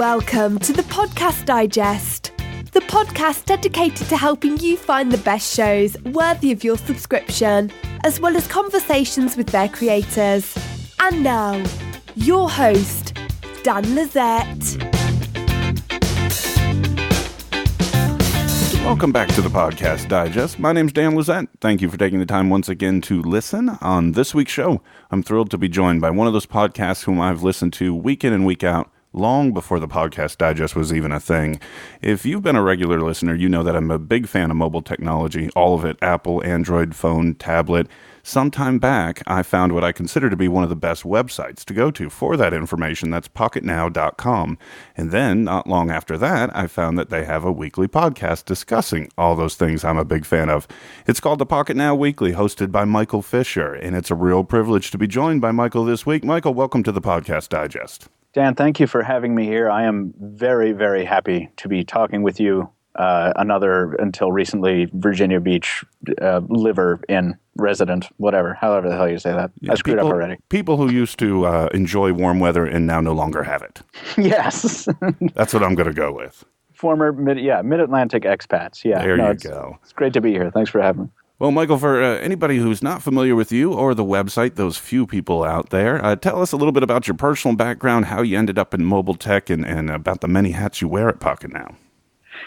welcome to the Podcast Digest, the podcast dedicated to helping you find the best shows worthy of your subscription, as well as conversations with their creators. And now, your host, Dan Lizette. Welcome back to the Podcast Digest. My name's Dan Lizette. Thank you for taking the time once again to listen. On this week's show, I'm thrilled to be joined by one of those podcasts whom I've listened to week in and week out, long before the Podcast Digest was even a thing. If you've been a regular listener, you know that I'm a big fan of mobile technology, all of it, Apple, Android, phone, tablet. Sometime back, I found what I consider to be one of the best websites to go to for that information. That's Pocketnow.com. And then, not long after that, I found that they have a weekly podcast discussing all those things I'm a big fan of. It's called the Pocketnow Weekly, hosted by Michael Fisher, and it's a real privilege to be joined by Michael this week. Michael, welcome to the Podcast Digest. Dan, thank you for having me here. I am very, very happy to be talking with you. Another, until recently, Virginia Beach liver in resident, whatever, however the hell you say that. Yeah, I screwed up already. People who used to enjoy warm weather and now no longer have it. Yes. That's what I'm going to go with. Former mid-Atlantic expats. Yeah. There you go. It's great to be here. Thanks for having me. Well, Michael, for anybody who's not familiar with you or the website, those few people out there, tell us a little bit about your personal background, how you ended up in mobile tech, and about the many hats you wear at Pocketnow.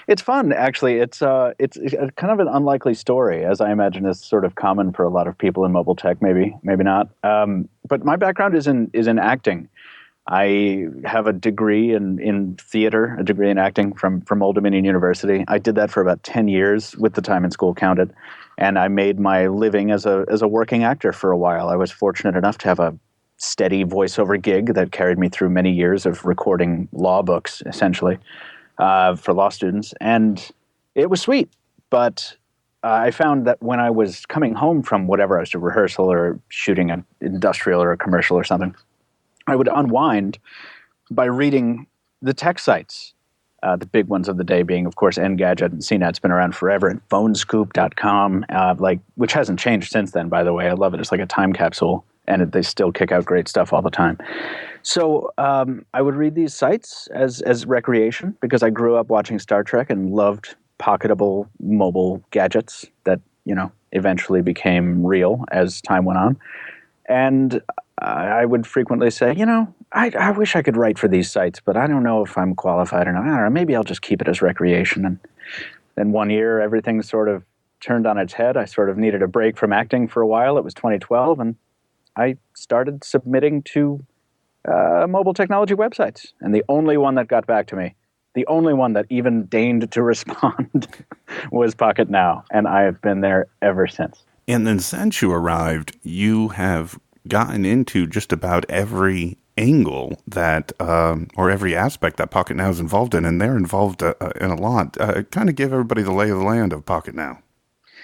It's fun, actually. It's kind of an unlikely story, as I imagine is sort of common for a lot of people in mobile tech, maybe not. But my background is in acting. I have a degree in theater, a degree in acting from Old Dominion University. I did that for about 10 years, with the time in school counted, and I made my living as a working actor for a while. I was fortunate enough to have a steady voiceover gig that carried me through many years of recording law books, essentially, for law students, and it was sweet. But I found that when I was coming home from whatever I was doing, rehearsal or shooting an industrial or a commercial or something, I would unwind by reading the tech sites, the big ones of the day being, of course, Engadget and CNET's been around forever, and phonescoop.com, which hasn't changed since then, by the way. I love it. It's like a time capsule, and they still kick out great stuff all the time. So I would read these sites as recreation because I grew up watching Star Trek and loved pocketable mobile gadgets that, eventually became real as time went on. And I would frequently say, I wish I could write for these sites, but I don't know if I'm qualified or not. I don't know, maybe I'll just keep it as recreation. And then one year, everything sort of turned on its head. I sort of needed a break from acting for a while. It was 2012, and I started submitting to mobile technology websites. And the only one that got back to me, the only one that even deigned to respond was Pocketnow. And I have been there ever since. And then since you arrived, you have gotten into just about every angle that, or every aspect that Pocketnow is involved in, and they're involved in a lot. Kind of give everybody the lay of the land of Pocketnow.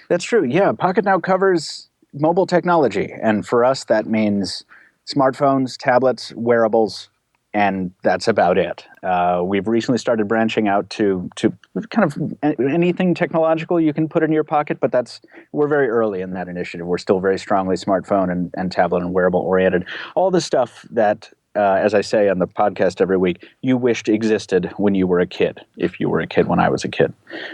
That's true. Yeah, Pocketnow covers mobile technology, and for us that means smartphones, tablets, wearables, and that's about it. We've recently started branching out to kind of anything technological you can put in your pocket, but we're very early in that initiative. We're still very strongly smartphone and tablet and wearable oriented. All the stuff that, as I say on the podcast every week, you wished existed when you were a kid, if you were a kid when I was a kid.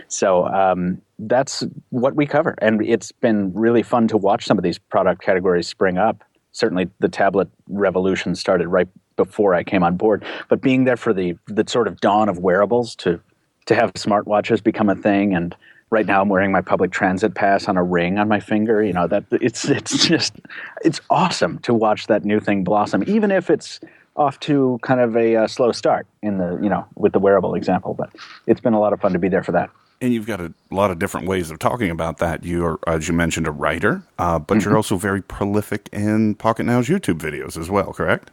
So that's what we cover. And it's been really fun to watch some of these product categories spring up. Certainly the tablet revolution started right before I came on board, but being there for the sort of dawn of wearables to have smartwatches become a thing. And right now I'm wearing my public transit pass on a ring on my finger. That it's awesome to watch that new thing blossom, even if it's off to kind of a slow start in with the wearable example. But it's been a lot of fun to be there for that. And you've got a lot of different ways of talking about that. You're, as you mentioned, a writer, but you're also very prolific in Pocketnow's YouTube videos as well, correct?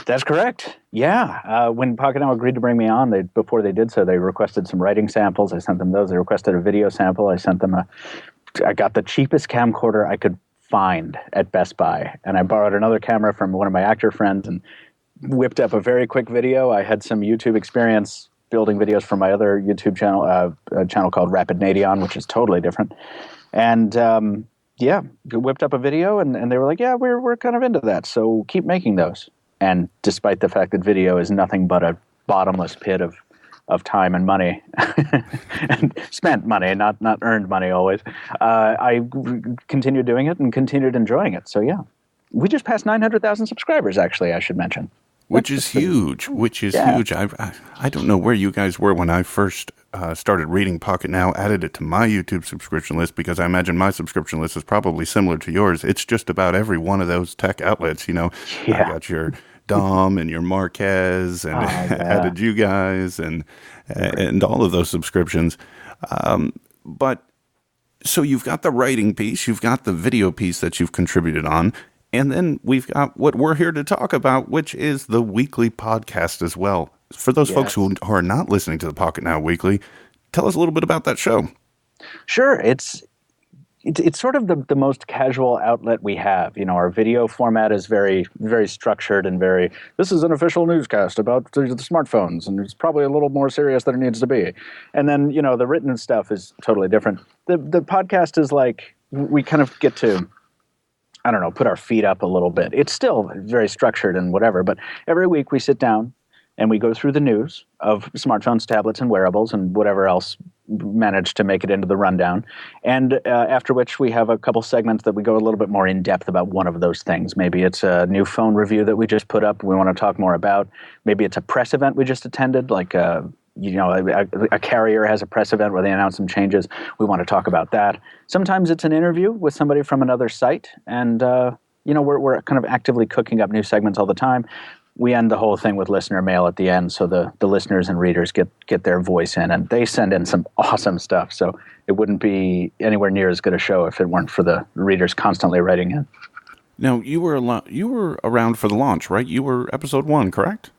That's correct. Yeah. When Pocketnow agreed to bring me on, before they did so, they requested some writing samples. I sent them those. They requested a video sample. I sent them I got the cheapest camcorder I could find at Best Buy. And I borrowed another camera from one of my actor friends and whipped up a very quick video. I had some YouTube experience building videos for my other YouTube channel, a channel called Rapid Nadion, which is totally different. And whipped up a video, and they were like, yeah, we're kind of into that, so keep making those. And despite the fact that video is nothing but a bottomless pit of time and money, and spent money, not earned money always. I continued doing it and continued enjoying it. So yeah, we just passed 900,000 subscribers. Actually, I should mention. Which is huge. I don't know where you guys were when I first started reading Pocketnow, added it to my YouTube subscription list, because I imagine my subscription list is probably similar to yours. It's just about every one of those tech outlets, I got your Dom and your Marquez and added you guys and all of those subscriptions. But so you've got the writing piece, you've got the video piece that you've contributed on, and then we've got what we're here to talk about, which is the weekly podcast as well. For those folks who are not listening to the Pocketnow Weekly, tell us a little bit about that show. Sure. It's sort of the most casual outlet we have. Our video format is very, very structured and this is an official newscast about the smartphones, and it's probably a little more serious than it needs to be. And then, the written stuff is totally different. The podcast is like, we kind of get to, I don't know, put our feet up a little bit. It's still very structured and whatever, but every week we sit down and we go through the news of smartphones, tablets, and wearables, and whatever else managed to make it into the rundown. And after which we have a couple segments that we go a little bit more in depth about one of those things. Maybe it's a new phone review that we just put up we want to talk more about. Maybe it's a press event we just attended, like a carrier has a press event where they announce some changes. We want to talk about that. Sometimes it's an interview with somebody from another site, and we're kind of actively cooking up new segments all the time. We end the whole thing with listener mail at the end, so the listeners and readers get their voice in, and they send in some awesome stuff. So it wouldn't be anywhere near as good a show if it weren't for the readers constantly writing in. Now, you were around for the launch, right? You were episode 1, correct?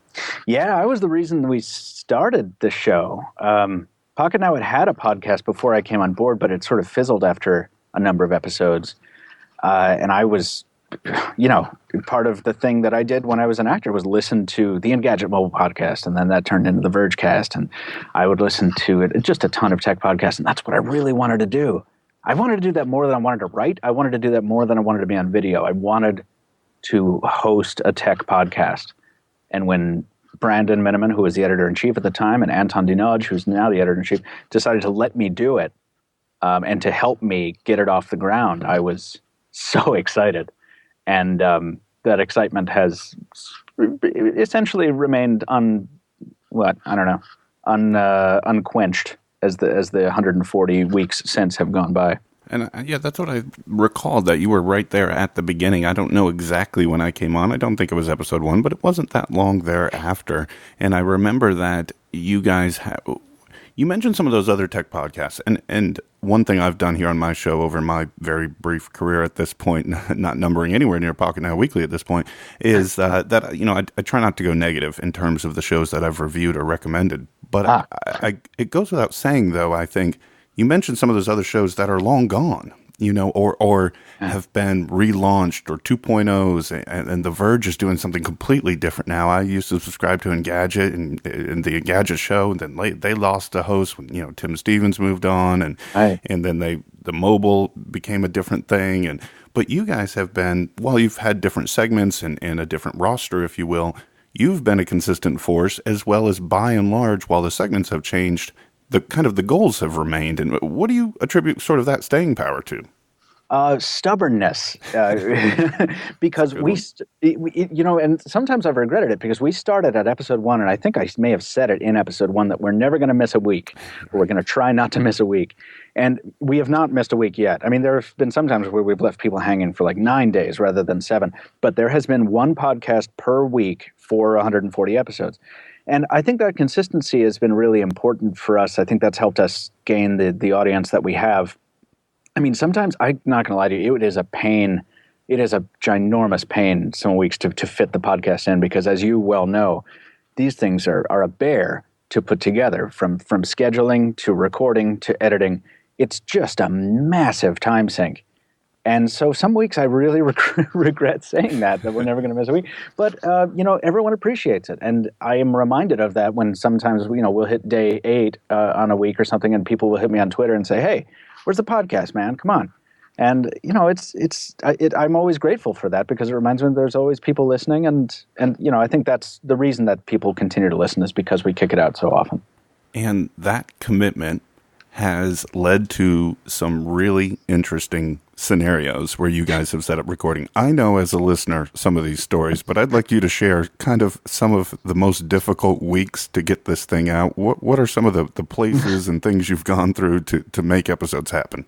Yeah, I was the reason we started the show. Pocketnow had a podcast before I came on board, but it sort of fizzled after a number of episodes. And I was, part of the thing that I did when I was an actor was listen to the Engadget mobile podcast, and then that turned into the Vergecast, and I would listen to it, just a ton of tech podcasts, and that's what I really wanted to do. I wanted to do that more than I wanted to write. I wanted to do that more than I wanted to be on video. I wanted to host a tech podcast. And when Brandon Miniman, who was the editor-in-chief at the time, and Anton Dinaj, who's now the editor-in-chief, decided to let me do it and to help me get it off the ground, I was so excited. And that excitement has essentially remained unquenched as the 140 weeks since have gone by. And that's what I recalled, that you were right there at the beginning. I don't know exactly when I came on. I don't think it was episode 1, but it wasn't that long thereafter. And I remember that you guys you mentioned some of those other tech podcasts. And one thing I've done here on my show over my very brief career at this point, not numbering anywhere near Pocketnow Weekly at this point, is that I try not to go negative in terms of the shows that I've reviewed or recommended. But it goes without saying, though, I think, you mentioned some of those other shows that are long gone, or have been relaunched, or 2.0s, and The Verge is doing something completely different now. I used to subscribe to Engadget and the Engadget show, and then they lost a host when Tim Stevens moved on, and then the mobile became a different thing. But you guys have been, while you've had different segments and a different roster, if you will, you've been a consistent force, as well as, by and large, while the segments have changed, the goals have remained. And what do you attribute sort of that staying power to? Stubbornness, because and sometimes I've regretted it, because we started at episode 1, and I think I may have said it in episode 1 that we're never going to miss a week, or we're going to try not to miss a week. And we have not missed a week yet. I mean, there have been some times where we've left people hanging for like 9 days rather than 7, but there has been one podcast per week for 140 episodes. And I think that consistency has been really important for us. I think that's helped us gain the audience that we have. I mean, sometimes, I'm not going to lie to you, it is a pain. It is a ginormous pain some weeks to fit the podcast in, because as you well know, these things are a bear to put together, from scheduling to recording to editing. It's just a massive time sink. And so some weeks I really regret saying that we're never going to miss a week. But, everyone appreciates it. And I am reminded of that when sometimes, we'll hit day 8 on a week or something, and people will hit me on Twitter and say, hey, where's the podcast, man? Come on. And I'm always grateful for that because it reminds me there's always people listening, and I think that's the reason that people continue to listen is because we kick it out so often. And that commitment has led to some really interesting scenarios where you guys have set up recording. I know as a listener some of these stories, but I'd like you to share kind of some of the most difficult weeks to get this thing out. What are some of the places and things you've gone through to make episodes happen?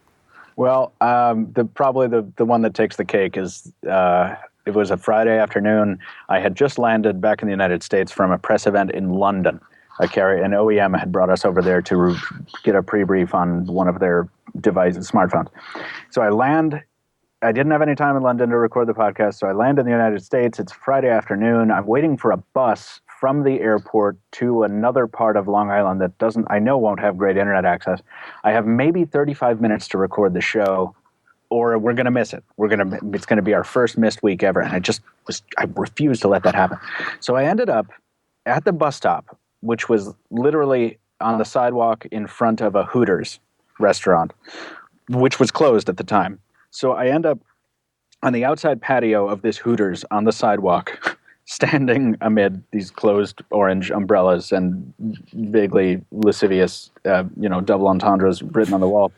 Well, probably the one that takes the cake is it was a Friday afternoon. I had just landed back in the United States from a press event in London. An OEM had brought us over there to get a pre-brief on one of their devices, smartphones. So I land. I didn't have any time in London to record the podcast, so I land in the United States. It's Friday afternoon. I'm waiting for a bus from the airport to another part of Long Island that I know won't have great internet access. I have maybe 35 minutes to record the show, or we're going to miss it. It's going to be our first missed week ever, and I refused to let that happen. So I ended up at the bus stop, which was literally on the sidewalk in front of a Hooters restaurant, which was closed at the time. So I end up on the outside patio of this Hooters on the sidewalk, standing amid these closed orange umbrellas and vaguely lascivious, double entendres written on the wall,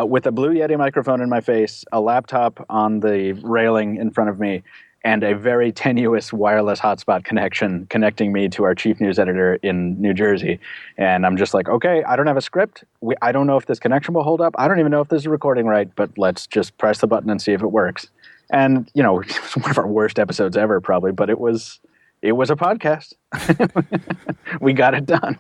with a Blue Yeti microphone in my face, a laptop on the railing in front of me, and a very tenuous wireless hotspot connection connecting me to our chief news editor in New Jersey. And I'm just like, okay, I don't have a script. I don't know if this connection will hold up. I don't even know if this is recording right, but let's just press the button and see if it works. And, it was one of our worst episodes ever, probably, but it was a podcast. We got it done.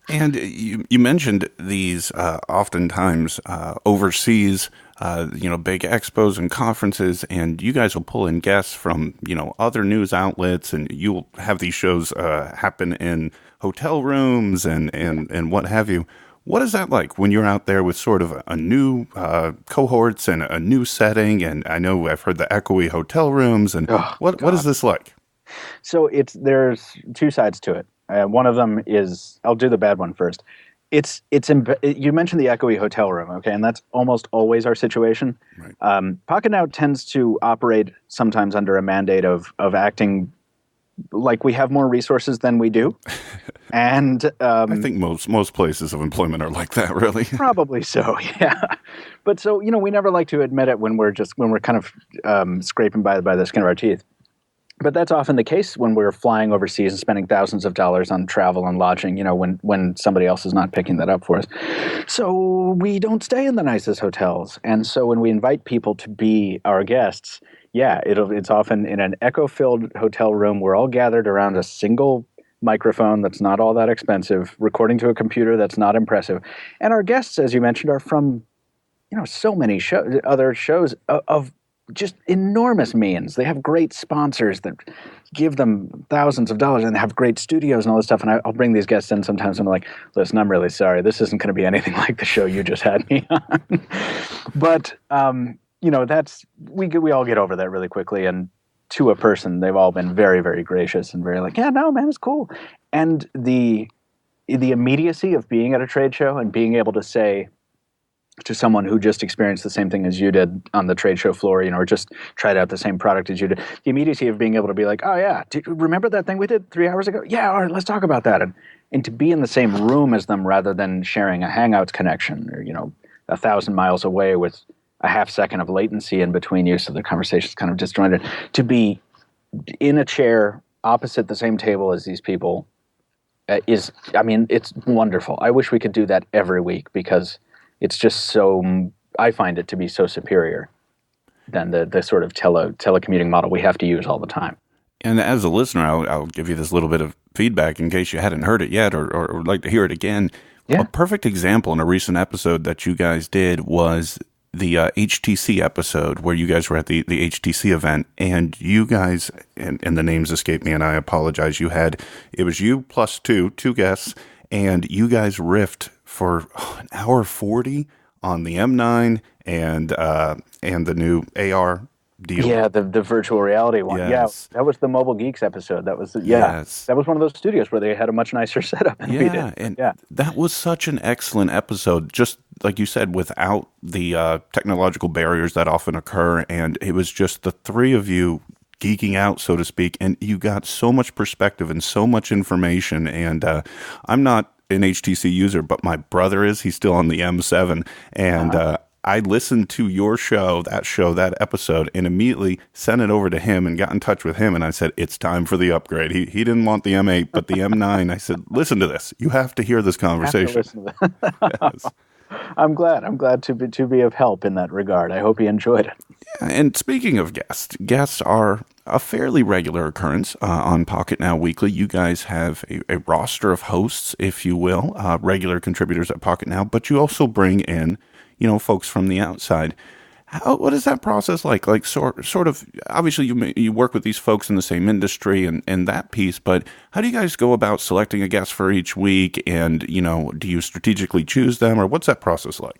And you mentioned these oftentimes overseas, big expos and conferences, and you guys will pull in guests from, other news outlets, and you'll have these shows happen in hotel rooms and what have you. What is that like when you're out there with sort of a new cohorts and a new setting? And I know I've heard the echoey hotel rooms, and what is this like? So there's two sides to it. One of them is, I'll do the bad one first. You mentioned the echoey hotel room, okay, and that's almost always our situation. Right. Pocketnow tends to operate sometimes under a mandate of acting like we have more resources than we do, and I think most places of employment are like that, really. Probably so, yeah. But so we never like to admit it when we're kind of scraping by the skin of our teeth. But that's often the case when we're flying overseas and spending thousands of dollars on travel and lodging, when somebody else is not picking that up for us. So we don't stay in the nicest hotels. And so when we invite people to be our guests, it's often in an echo-filled hotel room. We're all gathered around a single microphone that's not all that expensive, recording to a computer that's not impressive. And our guests, as you mentioned, are from, so many other shows of just enormous means. They have great sponsors that give them thousands of dollars and have great studios and all this stuff. And I'll bring these guests in sometimes and I'm like, listen, I'm really sorry. This isn't going to be anything like the show you just had me on. But, we all get over that really quickly. And to a person, they've all been very, very gracious and very like, yeah, no, man, it's cool. And the immediacy of being at a trade show and being able to say, to someone who just experienced the same thing as you did on the trade show floor, or just tried out the same product as you did, the immediacy of being able to be like, oh yeah, do you remember that thing we did 3 hours ago? Yeah, all right, let's talk about that. And to be in the same room as them rather than sharing a Hangouts connection or, 1,000 miles away with a half second of latency in between you so the conversation's kind of disjointed, to be in a chair opposite the same table as these people it's wonderful. I wish we could do that every week because it's just so, I find it to be so superior than the sort of telecommuting model we have to use all the time. And as a listener, I'll give you this little bit of feedback in case you hadn't heard it yet or would like to hear it again. Yeah. A perfect example in a recent episode that you guys did was the HTC episode where you guys were at the HTC event, and you guys, and the names escape me and I apologize, it was you plus two guests, and you guys riffed for an hour 40 on the M9 and the new AR deal. Yeah, the virtual reality one. Yes. Yeah, that was the Mobile Geeks episode. That was Yes. that was one of those studios where they had a much nicer setup than we did. And that was such an excellent episode. Just like you said, without the technological barriers that often occur, and it was just the three of you geeking out, so to speak, and you got so much perspective and so much information. And I'm not an HTC user, but my brother is. He's still on the M7, and I listened to your show, that episode, and immediately sent it over to him and got in touch with him. And I said, it's time for the upgrade. He didn't want the M8, but the M9. I said, listen to this. You have to hear this conversation. Yes. I'm glad to be of help in that regard. I hope he enjoyed it. Yeah, and speaking of guests are a fairly regular occurrence on Pocketnow Weekly. You guys have a roster of hosts, if you will, regular contributors at Pocketnow, but you also bring in folks from the outside. What is that process like? Like sort of, obviously you work with these folks in the same industry and that piece, but how do you guys go about selecting a guest for each week? And, do you strategically choose them, or what's that process like?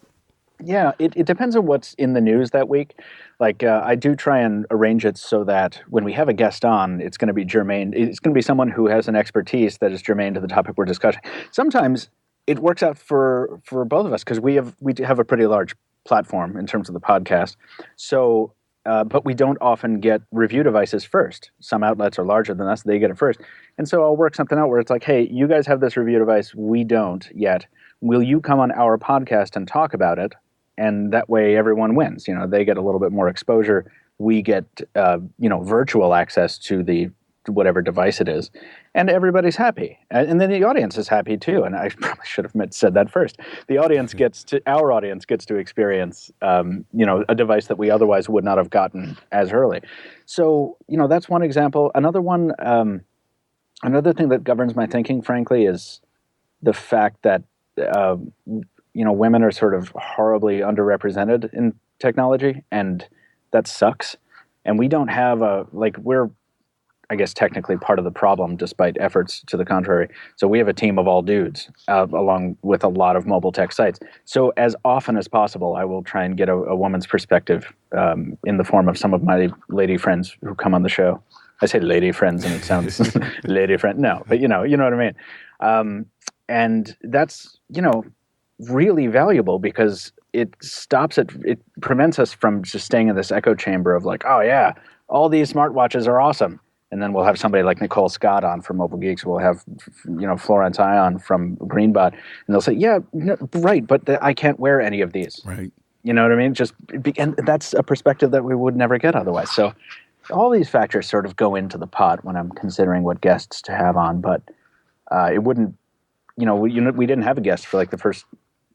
Yeah, it depends on what's in the news that week. Like, I do try and arrange it so that when we have a guest on, it's going to be germane. It's going to be someone who has an expertise that is germane to the topic we're discussing. Sometimes it works out for both of us because we have a pretty large platform in terms of the podcast. So, but we don't often get review devices first. Some outlets are larger than us; they get it first. And so I'll work something out where it's like, hey, you guys have this review device, we don't yet. Will you come on our podcast and talk about it? And that way, everyone wins. They get a little bit more exposure. We get virtual access to whatever device it is, and everybody's happy, and then the audience is happy too. And I probably should have said that first. Our audience gets to experience, a device that we otherwise would not have gotten as early. So, that's one example. Another one, another thing that governs my thinking, frankly, is the fact that women are sort of horribly underrepresented in technology, and that sucks. And we don't have we're, I guess, technically part of the problem, despite efforts to the contrary. So we have a team of all dudes, along with a lot of mobile tech sites. So as often as possible, I will try and get a woman's perspective in the form of some of my lady friends who come on the show. I say lady friends, and it sounds lady friend. No, but you know what I mean. And that's really valuable because it prevents us from just staying in this echo chamber of like, oh yeah, all these smartwatches are awesome. And then we'll have somebody like Nicole Scott on from Mobile Geeks. We'll have, Florence Ion from Greenbot. And they'll say, yeah, right, but I can't wear any of these. Right. You know what I mean? And that's a perspective that we would never get otherwise. So all these factors sort of go into the pot when I'm considering what guests to have on. But it wouldn't, we didn't have a guest for like the first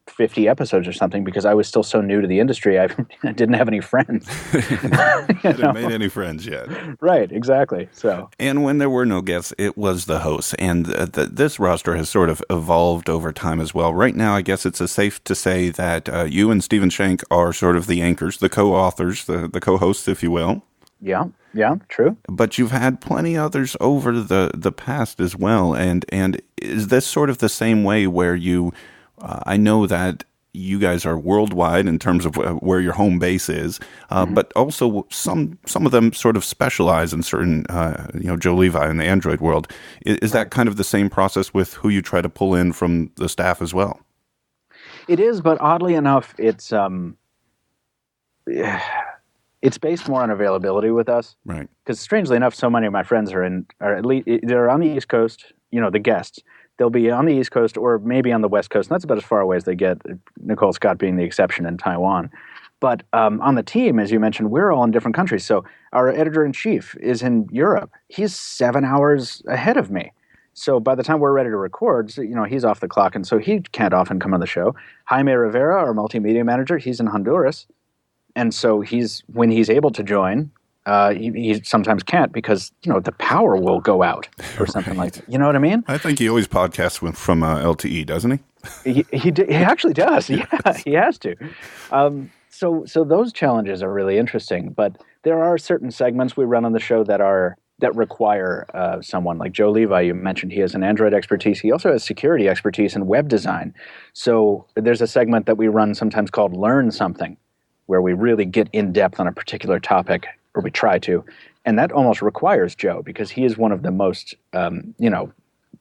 50 episodes or something because I was still so new to the industry. I didn't have any friends. Hadn't made any friends yet. Right, exactly. So, and when there were no guests, it was the hosts. And this roster has sort of evolved over time as well. Right now, I guess it's safe to say that you and Stephen Shank are sort of the anchors, the co-authors, the co-hosts, if you will. Yeah, true. But you've had plenty others over the past as well. And is this sort of the same way where you... I know that you guys are worldwide in terms of where your home base is, but also some of them sort of specialize in certain, Joe Levi in the Android world. Is that kind of the same process with who you try to pull in from the staff as well? It is, but oddly enough, it's based more on availability with us. Right. Because strangely enough, so many of my friends are at least they're on the East Coast. The guests. They'll be on the East Coast or maybe on the West Coast. And that's about as far away as they get, Nicole Scott being the exception in Taiwan. But on the team, as you mentioned, we're all in different countries. So our editor-in-chief is in Europe. He's 7 hours ahead of me. So by the time we're ready to record, he's off the clock. And so he can't often come on the show. Jaime Rivera, our multimedia manager, he's in Honduras. And so when he's able to join... he sometimes can't because, the power will go out or something like that. You know what I mean? I think he always podcasts from LTE, doesn't he? He actually does. Yes. Yeah, he has to. So those challenges are really interesting. But there are certain segments we run on the show that require someone like Joe Levi. You mentioned he has an Android expertise. He also has security expertise and web design. So there's a segment that we run sometimes called Learn Something, where we really get in depth on a particular topic. or we try to. And that almost requires Joe, because he is one of the most,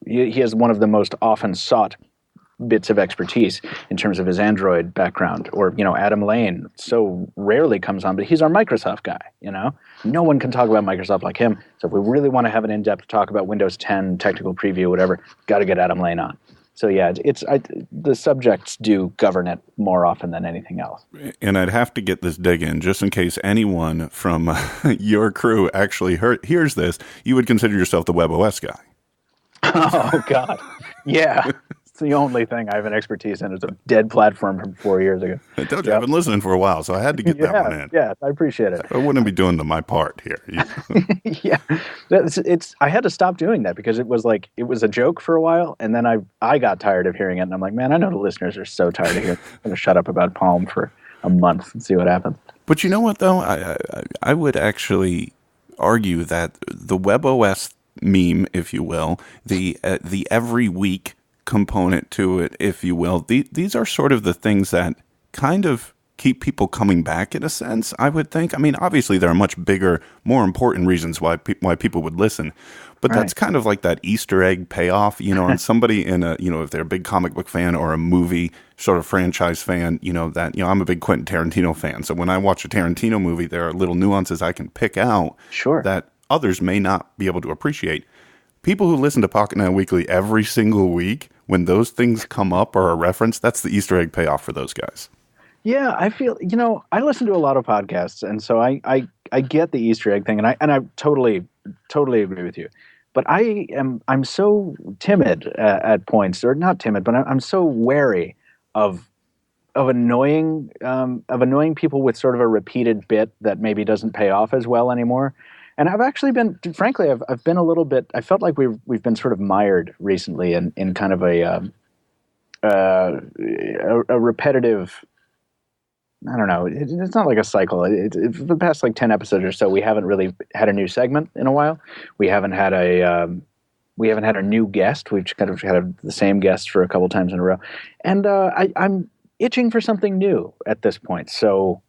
he has one of the most often sought bits of expertise in terms of his Android background. Or, Adam Lane so rarely comes on, but he's our Microsoft guy, No one can talk about Microsoft like him. So if we really want to have an in-depth talk about Windows 10, technical preview, whatever, got to get Adam Lane on. So yeah, the subjects do govern it more often than anything else. And I'd have to get this dig in, just in case anyone from your crew actually hears this. You would consider yourself the WebOS guy. Oh, God. Yeah. It's the only thing I have an expertise in. It's a dead platform from 4 years ago. I told you, I've been listening for a while, so I had to get that one in. Yeah, I appreciate it. I wouldn't be doing my part here. Yeah. I had to stop doing that because it was a joke for a while, and then I got tired of hearing it, and I'm like, man, I know the listeners are so tired of hearing it. I'm going to shut up about Palm for a month and see what happens. But you know what, though? I would actually argue that the WebOS meme, if you will, the every week component to it, if you will, these are sort of the things that kind of keep people coming back in a sense, I would think. I mean, obviously there are much bigger, more important reasons why people would listen, but right. That's kind of like that Easter egg payoff, on somebody in a, if they're a big comic book fan or a movie sort of franchise fan, that, I'm a big Quentin Tarantino fan. So when I watch a Tarantino movie, there are little nuances I can pick out that others may not be able to appreciate. People who listen to Pocketnow Weekly every single week, when those things come up or are referenced, that's the Easter egg payoff for those guys. Yeah, I feel, I listen to a lot of podcasts, and so I get the Easter egg thing, and I totally agree with you. But I'm so timid at points, or not timid, but I'm so wary of annoying people with sort of a repeated bit that maybe doesn't pay off as well anymore. And I've actually been, frankly, I've been a little bit. I felt like we've been sort of mired recently in kind of a repetitive. I don't know. It's not like a cycle. For the past 10 episodes or so, we haven't really had a new segment in a while. We haven't had a new guest. We've kind of had the same guest for a couple times in a row, and I'm itching for something new at this point. So.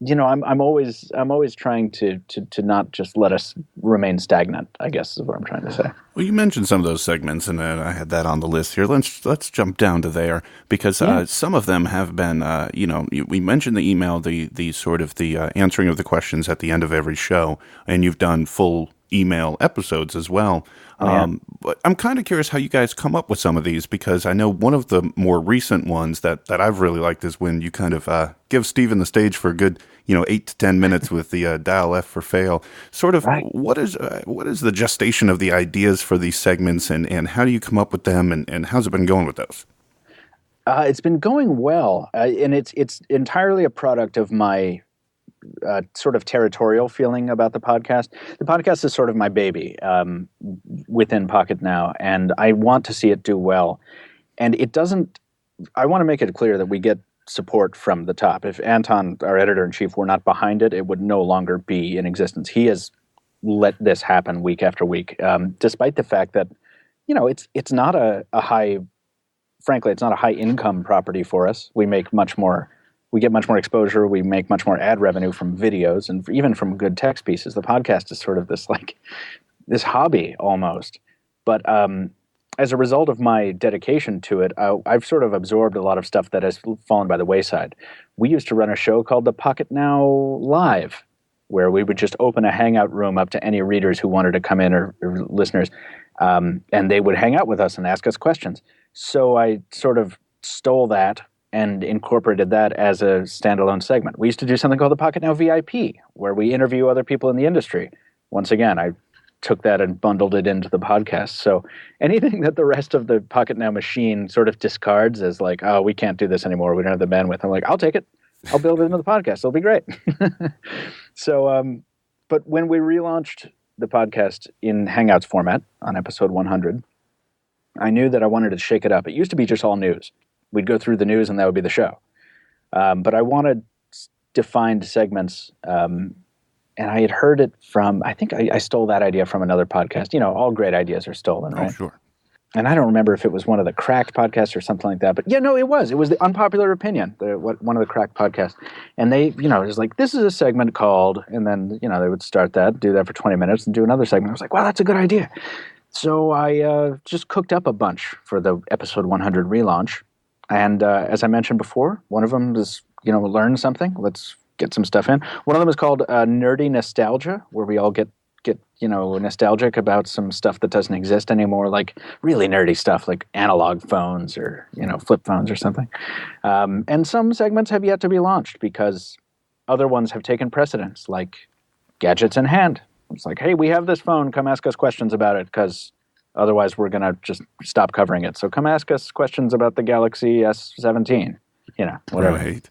I'm always trying to not just let us remain stagnant, I guess is what I'm trying to say. Well, you mentioned some of those segments, and I had that on the list here. Let's jump down to there, because some of them have been, we mentioned the email, the sort of the answering of the questions at the end of every show, and you've done full email episodes as well. But I'm kind of curious how you guys come up with some of these, because I know one of the more recent ones that I've really liked is when you kind of give Steven the stage for a good 8 to 10 minutes with the dial F for fail. Sort of right. What is the gestation of the ideas for these segments, and how do you come up with them, and how's it been going with those? It's been going well, and it's entirely a product of my sort of territorial feeling about the podcast. The podcast is sort of my baby within Pocketnow, and I want to see it do well. And it doesn't. I want to make it clear that we get support from the top. If Anton, our editor-in-chief, were not behind it, it would no longer be in existence. He has let this happen week after week, despite the fact that it's not a high. Frankly, it's not a high income property for us. We make much more. We get much more exposure. We make much more ad revenue from videos and even from good text pieces. The podcast is sort of this hobby almost. But as a result of my dedication to it, I've sort of absorbed a lot of stuff that has fallen by the wayside. We used to run a show called the Pocketnow Live, where we would just open a hangout room up to any readers who wanted to come in or listeners, and they would hang out with us and ask us questions. So I sort of stole that and incorporated that as a standalone segment. We used to do something called the Pocketnow VIP, where we interview other people in the industry. Once again, I took that and bundled it into the podcast. So anything that the rest of the Pocketnow machine sort of discards as we can't do this anymore, we don't have the bandwidth, I'm like, I'll take it. I'll build it into the podcast. It'll be great. So, but when we relaunched the podcast in Hangouts format on episode 100, I knew that I wanted to shake it up. It used to be just all news. We'd go through the news and that would be the show. But I wanted defined segments, and I had heard it from, I think I stole that idea from another podcast. All great ideas are stolen, right? Oh, sure. and I don't remember if it was one of the Cracked podcasts or something like that, but yeah, no, it was the Unpopular Opinion, one of the Cracked podcasts, and they, it was like, this is a segment called, and then, they would start that, do that for 20 minutes and do another segment. I was like, wow, that's a good idea. So I just cooked up a bunch for the episode 100 relaunch, and as I mentioned before, one of them is, learn something, let's get some stuff in. One of them is called Nerdy Nostalgia, where we all get nostalgic about some stuff that doesn't exist anymore, like really nerdy stuff like analog phones or, flip phones or something. And some segments have yet to be launched because other ones have taken precedence, like Gadgets in Hand. It's like, hey, we have this phone, come ask us questions about it, because otherwise we're going to just stop covering it. So come ask us questions about the Galaxy S17, whatever. Right.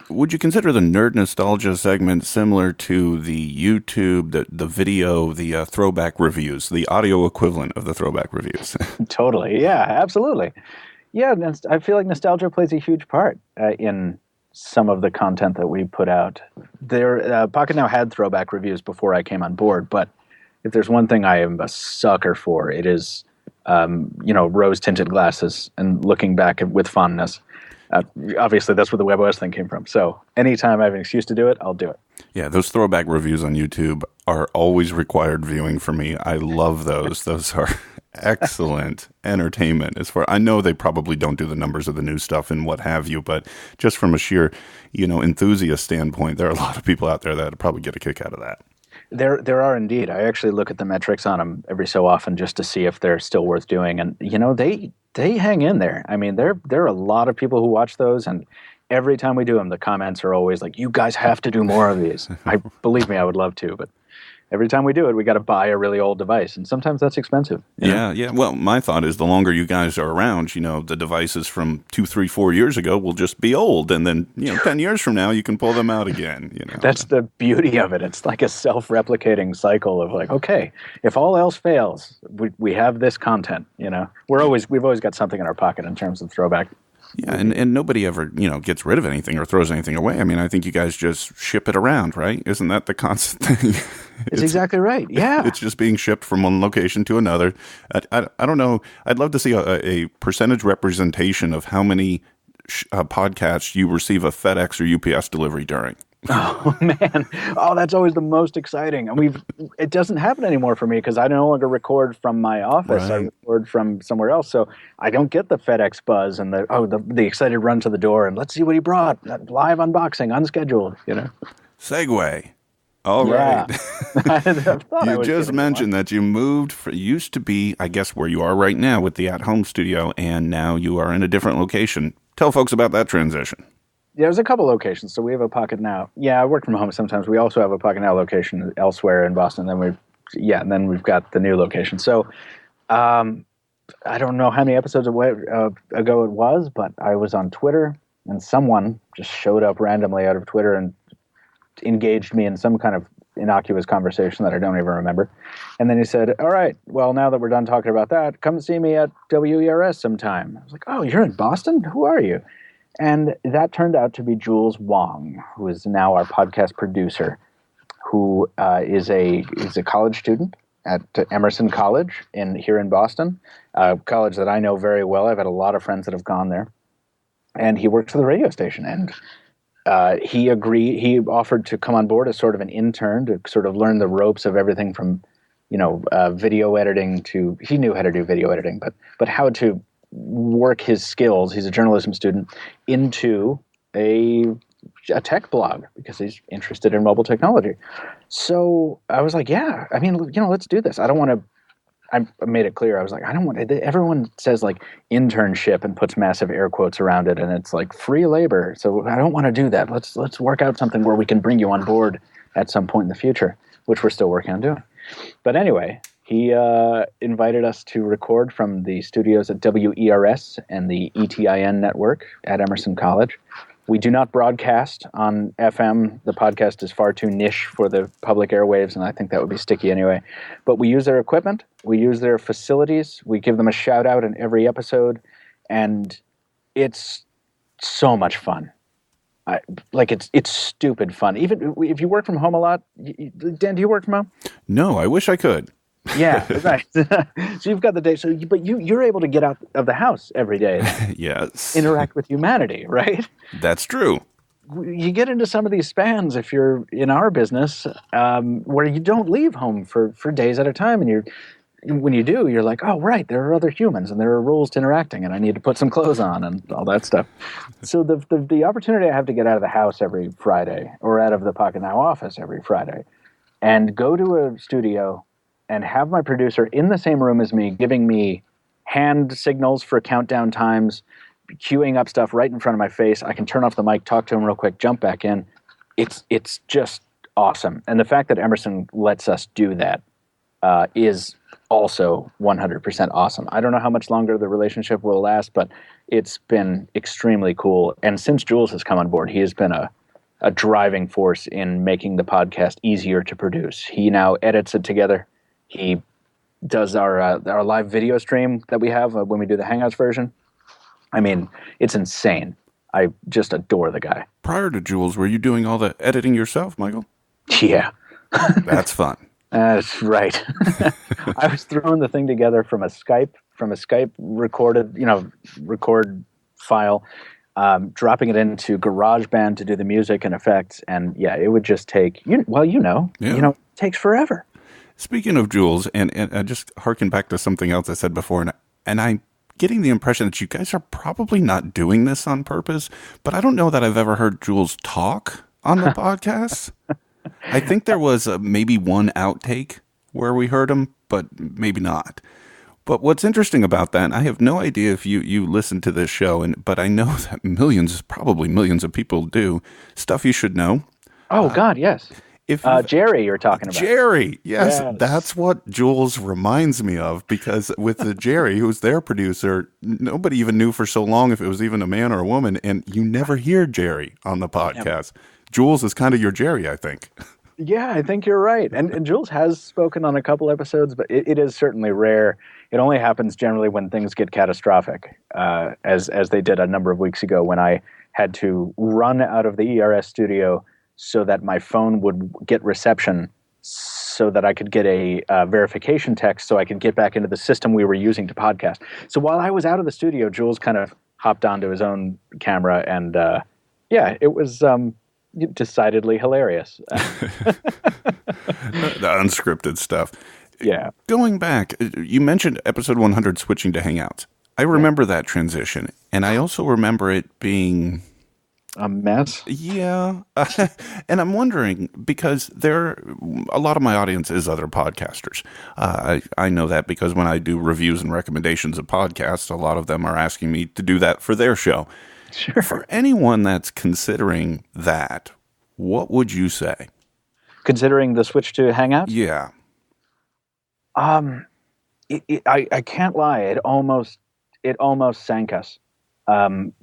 Would you consider the Nerd Nostalgia segment similar to the YouTube, the video, the throwback reviews, the audio equivalent of the throwback reviews? Totally. Yeah, absolutely. Yeah, I feel like nostalgia plays a huge part in some of the content that we put out. Pocketnow had throwback reviews before I came on board, but if there's one thing I am a sucker for, it is, rose-tinted glasses and looking back with fondness. Obviously, that's where the WebOS thing came from. So anytime I have an excuse to do it, I'll do it. Yeah, those throwback reviews on YouTube are always required viewing for me. I love those. Those are excellent entertainment. I know they probably don't do the numbers of the new stuff and what have you, but just from a sheer, enthusiast standpoint, there are a lot of people out there that probably get a kick out of that. There are indeed. I actually look at the metrics on them every so often just to see if they're still worth doing. And, they hang in there. I mean, there are a lot of people who watch those, and every time we do them, the comments are always like, you guys have to do more of these. Believe me, I would love to, but every time we do it, we got to buy a really old device, and sometimes that's expensive. Yeah. Well, my thought is the longer you guys are around, the devices from 2, 3, 4 years ago will just be old, and then 10 years from now you can pull them out again. That's the beauty of it. It's like a self-replicating cycle of like, okay, if all else fails, we have this content. We've always got something in our pocket in terms of throwback. Yeah, and nobody ever, gets rid of anything or throws anything away. I mean, I think you guys just ship it around, right? Isn't that the constant thing? It's exactly right, yeah. It's just being shipped from one location to another. I don't know. I'd love to see a percentage representation of how many podcasts you receive a FedEx or UPS delivery during. Oh, man. Oh, that's always the most exciting. And it doesn't happen anymore for me because I no longer record from my office. Right. I record from somewhere else. So I don't get the FedEx buzz and the excited run to the door and let's see what he brought. Live unboxing, unscheduled, Segue. All yeah. right. You just mentioned that you used to be, I guess, where you are right now with the at-home studio, and now you are in a different location. Tell folks about that transition. Yeah, there's a couple locations. So we have a Pocketnow. Yeah, I work from home sometimes. We also have a Pocketnow location elsewhere in Boston. And then we've got the new location. So I don't know how many episodes ago it was, but I was on Twitter, and someone just showed up randomly out of Twitter and engaged me in some kind of innocuous conversation that I don't even remember. And then he said, all right, well, now that we're done talking about that, come see me at WERS sometime. I was like, oh, you're in Boston? Who are you? And that turned out to be Jules Wong, who is now our podcast producer, who is a college student at Emerson College here in Boston, a college that I know very well. I've had a lot of friends that have gone there. And he works for the radio station. And he offered to come on board as sort of an intern to sort of learn the ropes of everything from, video editing to, he knew how to do video editing, but how to work his skills, he's a journalism student, into a tech blog because he's interested in mobile technology. So I was like, yeah, I mean, let's do this. I don't want to, I made it clear. I was like, I don't want to, everyone says like internship and puts massive air quotes around it and it's like free labor. So I don't want to do that. Let's work out something where we can bring you on board at some point in the future, which we're still working on doing. But anyway, he invited us to record from the studios at WERS and the ETIN network at Emerson College. We do not broadcast on FM. The podcast is far too niche for the public airwaves, and I think that would be sticky anyway. But we use their equipment. We use their facilities. We give them a shout-out in every episode, and it's so much fun. It's stupid fun. Even if you work from home a lot. Dan, do you work from home? No, I wish I could. Yeah, right. So you've got the day. But you're able to get out of the house every day, Yes. interact with humanity, right? That's true. You get into some of these spans if you're in our business, where you don't leave home for days at a time, and when you do, you're like, oh, right, there are other humans, and there are rules to interacting, and I need to put some clothes on, and all that stuff. So the opportunity I have to get out of the house every Friday, or out of the Pocketnow office every Friday, and go to a studio and have my producer in the same room as me, giving me hand signals for countdown times, queuing up stuff right in front of my face. I can turn off the mic, talk to him real quick, jump back in. It's just awesome. And the fact that Emerson lets us do that is also 100% awesome. I don't know how much longer the relationship will last, but it's been extremely cool. And since Jules has come on board, he has been a driving force in making the podcast easier to produce. He now edits it together. He does our live video stream that we have when we do the Hangouts version. I mean, it's insane. I just adore the guy. Prior to Jules, were you doing all the editing yourself, Michael? Yeah. That's fun. That's right. I was throwing the thing together from a Skype recorded, record file, dropping it into GarageBand to do the music and effects, and yeah, it would just take. It takes forever. Speaking of Jules, and I just harken back to something else I said before, and I'm getting the impression that you guys are probably not doing this on purpose, but I don't know that I've ever heard Jules talk on the podcast. I think there was maybe one outtake where we heard him, but maybe not. But what's interesting about that, and I have no idea if you listen to this show, but I know that probably millions of people do, stuff you should know. Oh, God, yes. Jerry you're talking about. Jerry, yes. That's what Jules reminds me of, because with the Jerry, who's their producer, nobody even knew for so long if it was even a man or a woman, and you never hear Jerry on the podcast. Yep. Jules is kind of your Jerry, I think. Yeah, I think you're right. And Jules has spoken on a couple episodes, but it is certainly rare. It only happens generally when things get catastrophic, as they did a number of weeks ago when I had to run out of the ERS studio so that my phone would get reception so that I could get a verification text so I could get back into the system we were using to podcast. So while I was out of the studio, Jules kind of hopped onto his own camera, and it was decidedly hilarious. The unscripted stuff. Yeah. Going back, you mentioned episode 100 switching to Hangouts. I remember that transition, and I also remember it being a mess. Yeah. And I'm wondering, because a lot of my audience is other podcasters. I know that because when I do reviews and recommendations of podcasts, a lot of them are asking me to do that for their show. Sure. For anyone that's considering that, what would you say? Considering the switch to Hangouts? Yeah. I can't lie. It almost sank us.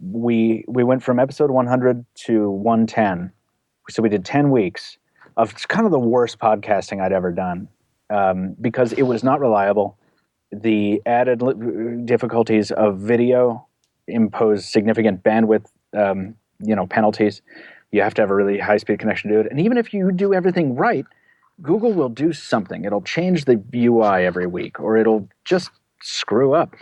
We went from episode 100 to 110. So we did 10 weeks of kind of the worst podcasting I'd ever done, because it was not reliable. The added difficulties of video impose significant bandwidth, penalties. You have to have a really high-speed connection to do it. And even if you do everything right, Google will do something. It'll change the UI every week, or it'll just screw up.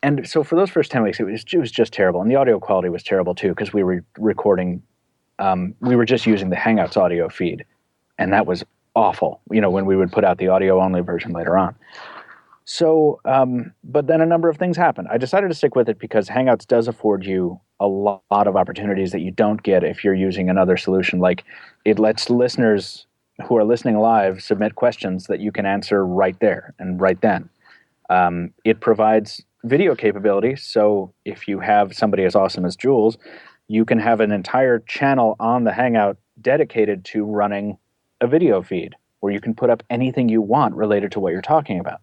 And so for those first 10 weeks, it was just terrible. And the audio quality was terrible, too, because we were recording, we were just using the Hangouts audio feed. And that was awful, when we would put out the audio-only version later on. So, but then a number of things happened. I decided to stick with it because Hangouts does afford you a lot of opportunities that you don't get if you're using another solution. Like, it lets listeners who are listening live submit questions that you can answer right there and right then. It provides video capability, so if you have somebody as awesome as Jules, you can have an entire channel on the Hangout dedicated to running a video feed where you can put up anything you want related to what you're talking about.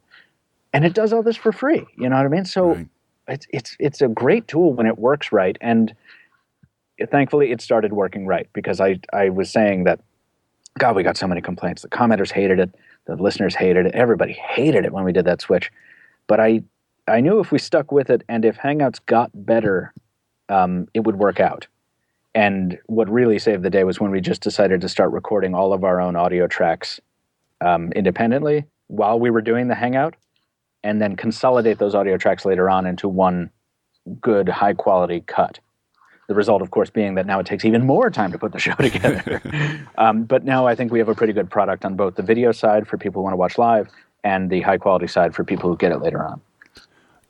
And it does all this for free, you know what I mean? So right. It's a great tool when it works right, and thankfully it started working right, because I was saying that, God, we got so many complaints. The commenters hated it, the listeners hated it, everybody hated it when we did that switch. But I knew if we stuck with it, and if Hangouts got better, it would work out. And what really saved the day was when we just decided to start recording all of our own audio tracks independently while we were doing the Hangout, and then consolidate those audio tracks later on into one good, high-quality cut. The result, of course, being that now it takes even more time to put the show together. But now I think we have a pretty good product on both the video side for people who want to watch live and the high-quality side for people who get it later on.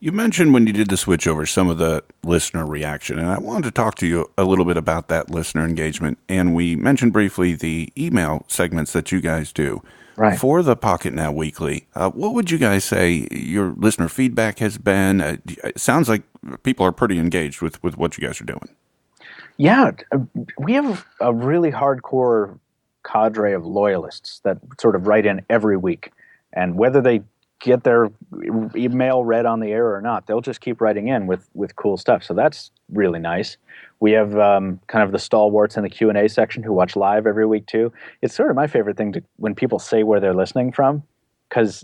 You mentioned when you did the switch over some of the listener reaction, and I wanted to talk to you a little bit about that listener engagement. And we mentioned briefly the email segments that you guys do. Right. For the Pocketnow Weekly, what would you guys say your listener feedback has been? It sounds like people are pretty engaged with what you guys are doing. Yeah, we have a really hardcore cadre of loyalists that sort of write in every week. And whether they get their email read on the air or not, they'll just keep writing in with cool stuff. So that's really nice. We have kind of the stalwarts in the Q&A section who watch live every week too. It's sort of my favorite thing when people say where they're listening from, because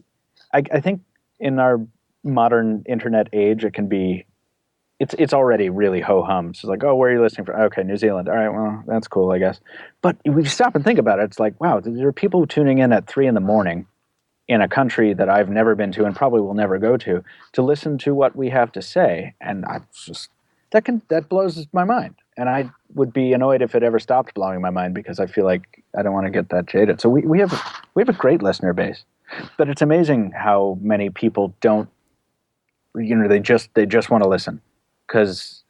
I think in our modern internet age, it can be, it's already really ho-hum. So it's like, oh, where are you listening from? Okay, New Zealand. All right, well, that's cool, I guess. But we stop and think about it. It's like, wow, there are people tuning in at 3 a.m. in a country that I've never been to and probably will never go to listen to what we have to say. And I just, that blows my mind. And I would be annoyed if it ever stopped blowing my mind, because I feel like I don't want to get that jaded. So we have a great listener base, but it's amazing how many people don't, they just want to listen, because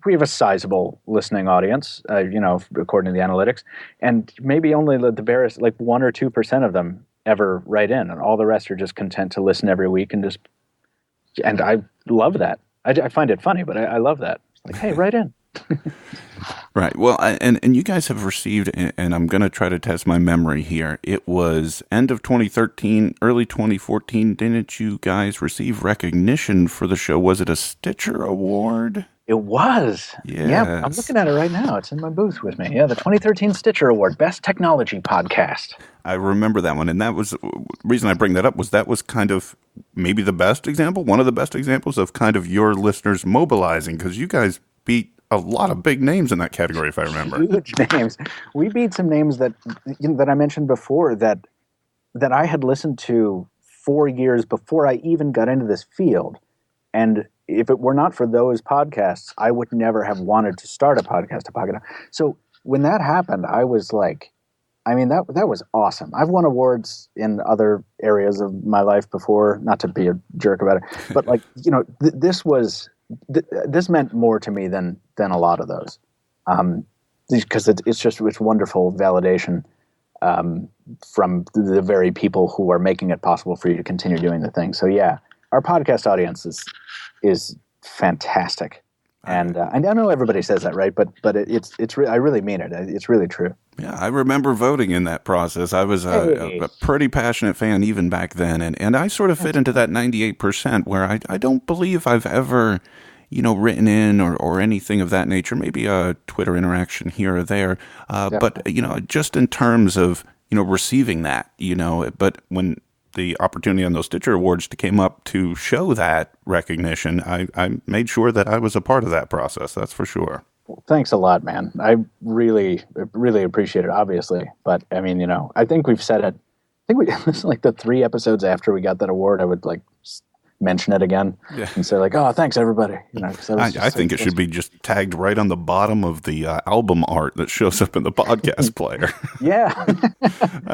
we have a sizable listening audience, according to the analytics, and maybe only the barest, like 1 or 2% of them ever write in, and all the rest are just content to listen every week and I love that. I find it funny, but I love that. Like, hey, write in. Right. Well, and you guys have received, and I'm going to try to test my memory here. It was end of 2013, early 2014. Didn't you guys receive recognition for the show? Was it a Stitcher Award? It was. Yes. Yeah, I'm looking at it right now. It's in my booth with me. Yeah, the 2013 Stitcher Award, Best Technology Podcast. I remember that one, and that was the reason I bring that up, was kind of maybe the best example, one of the best examples of kind of your listeners mobilizing, because you guys beat a lot of big names in that category, if I remember. Huge names. We beat some names that I mentioned before that I had listened to 4 years before I even got into this field. And if it were not for those podcasts, I would never have wanted to start a podcast at Pocketnow. So when that happened, I was like, that was awesome. I've won awards in other areas of my life before, not to be a jerk about it, but this meant more to me than a lot of those, because it's wonderful validation from the very people who are making it possible for you to continue doing the thing. So yeah, our podcast audience is fantastic, and I know everybody says that, right? But I really mean it. It's really true. Yeah, I remember voting in that process. I was a pretty passionate fan even back then, and I sort of fit into that 98% where I don't believe I've ever, written in or anything of that nature. Maybe a Twitter interaction here or there, but just in terms of receiving that, But when the opportunity on those Stitcher Awards came up to show that recognition, I made sure that I was a part of that process. That's for sure. Well, thanks a lot, man. I really, really appreciate it, obviously. But I think we've said it. I think this is like the 3 episodes after we got that award, I would mention it again and say oh, thanks everybody. I think it should be just tagged right on the bottom of the album art that shows up in the podcast player. Yeah.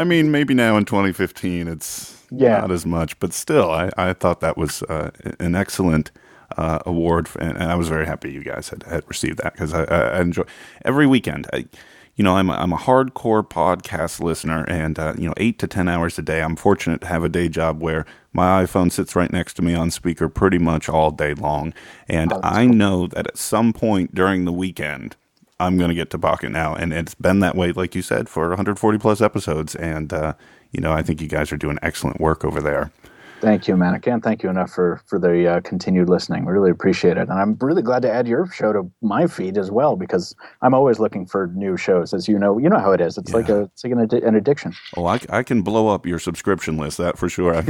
Maybe now in 2015 it's not as much, but still, I thought that was an excellent award, and I was very happy you guys had received that, because I enjoy every weekend. I'm a hardcore podcast listener, and 8 to 10 hours a day. I'm fortunate to have a day job where my iPhone sits right next to me on speaker pretty much all day long, and I know that at some point during the weekend I'm going to get to Pocketnow, and it's been that way, like you said, for 140 plus episodes, and I think you guys are doing excellent work over there. Thank you, man. I can't thank you enough for the continued listening. We really appreciate it. And I'm really glad to add your show to my feed as well, because I'm always looking for new shows. As you know how it is. It's like an addiction. Oh, I can blow up your subscription list, that for sure.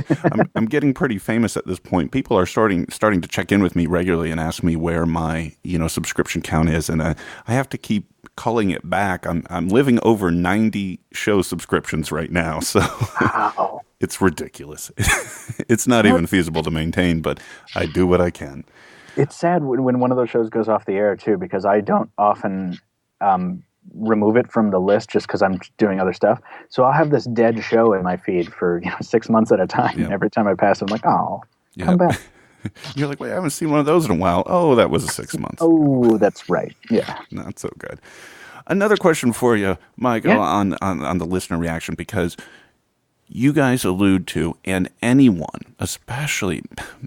I'm getting pretty famous at this point. People are starting to check in with me regularly and ask me where my subscription count is, and I have to keep culling it back. I'm living over 90 show subscriptions right now, so Wow. it's ridiculous. It's not even feasible to maintain, but I do what I can. It's sad when one of those shows goes off the air, too, because I don't often remove it from the list just because I'm doing other stuff. So I'll have this dead show in my feed for 6 months at a time. Yep. Every time I pass it, I'm like, oh, come back. You're like, wait, I haven't seen one of those in a while. Oh, that was 6 months. Oh, that's right. Yeah. Not so good. Another question for you, Michael, on the listener reaction, because you guys allude to, and anyone,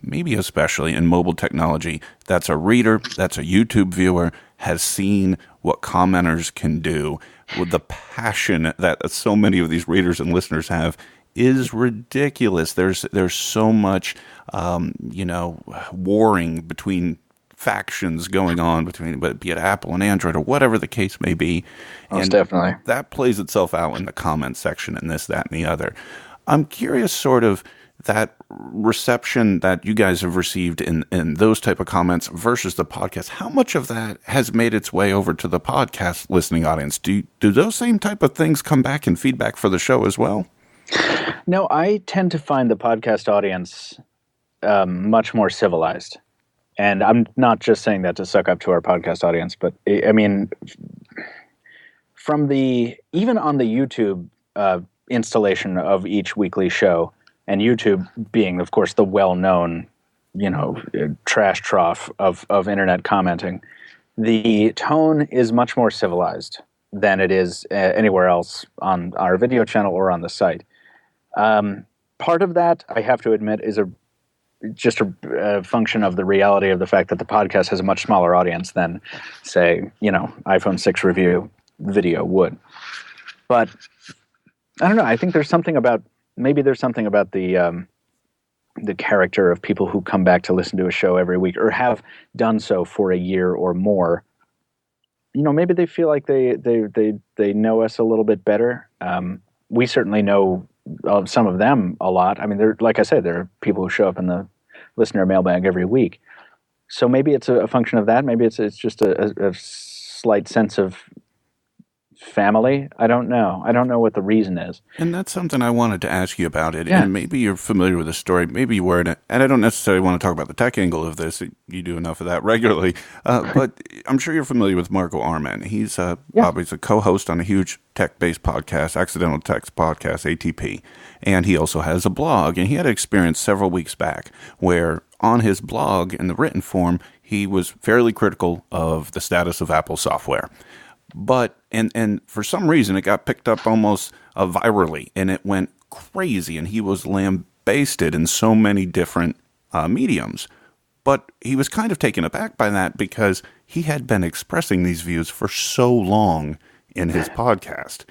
maybe especially in mobile technology, that's a reader, that's a YouTube viewer, has seen what commenters can do with the passion that so many of these readers and listeners have is ridiculous. There's so much, warring between factions going on between, be it Apple and Android or whatever the case may be. Most definitely. That plays itself out in the comment section and this, that, and the other. I'm curious sort of that reception that you guys have received in those type of comments versus the podcast. How much of that has made its way over to the podcast listening audience? Do those same type of things come back in feedback for the show as well? No, I tend to find the podcast audience much more civilized. And I'm not just saying that to suck up to our podcast audience, but I mean, even on the YouTube installation of each weekly show, and YouTube being, of course, the well-known, trash trough of internet commenting, the tone is much more civilized than it is anywhere else on our video channel or on the site. Part of that, I have to admit, is just a function of the reality of the fact that the podcast has a much smaller audience than, say, iPhone 6 review video would. But I don't know. I think there's something about the character of people who come back to listen to a show every week or have done so for a year or more. Maybe they feel like they know us a little bit better. We certainly know some of them a lot. I mean, like I said, there are people who show up in the listener mailbag every week. So maybe it's a function of that. Maybe it's just a slight sense of family. I don't know. I don't know what the reason is. And that's something I wanted to ask you about it. Yeah. And maybe you're familiar with the story. Maybe you weren't. And I don't necessarily want to talk about the tech angle of this. You do enough of that regularly. But I'm sure you're familiar with Marco Arment. He's obviously a co-host on a huge tech-based podcast, Accidental Tech's podcast, ATP. And he also has a blog. And he had an experience several weeks back where on his blog, in the written form, he was fairly critical of the status of Apple software. But, and for some reason, it got picked up almost virally, and it went crazy, and he was lambasted in so many different mediums. But he was kind of taken aback by that because he had been expressing these views for so long in his podcast.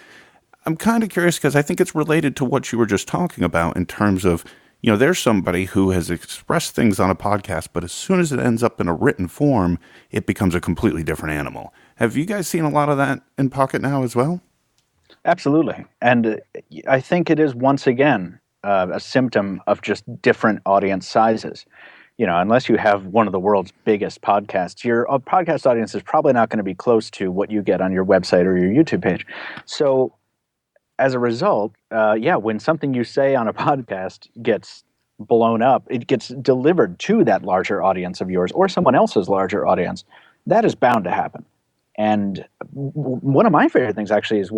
I'm kind of curious because I think it's related to what you were just talking about in terms of, there's somebody who has expressed things on a podcast, but as soon as it ends up in a written form, it becomes a completely different animal. Have you guys seen a lot of that in Pocketnow as well? Absolutely. And I think it is, once again, a symptom of just different audience sizes. Unless you have one of the world's biggest podcasts, your podcast audience is probably not going to be close to what you get on your website or your YouTube page. So as a result, when something you say on a podcast gets blown up, it gets delivered to that larger audience of yours or someone else's larger audience. That is bound to happen. And one of my favorite things actually is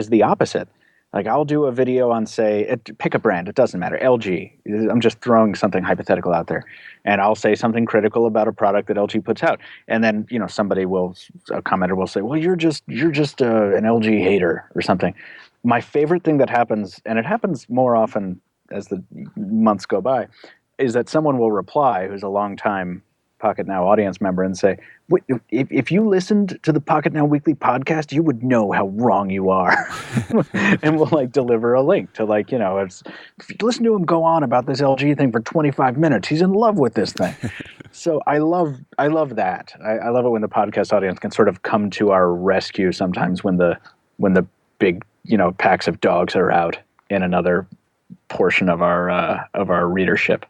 the opposite. Like I'll do a video on, say, pick a brand. It doesn't matter. LG. I'm just throwing something hypothetical out there. And I'll say something critical about a product that LG puts out. And then, a commenter will say, well, you're just an LG hater or something. My favorite thing that happens, and it happens more often as the months go by, is that someone will reply who's a longtime Pocketnow audience member and say, if you listened to the Pocketnow Weekly podcast, you would know how wrong you are. And we'll deliver a link to if you listen to him go on about this LG thing for 25 minutes, he's in love with this thing. So I love that. I love it when the podcast audience can sort of come to our rescue sometimes when the big, packs of dogs are out in another portion of our readership,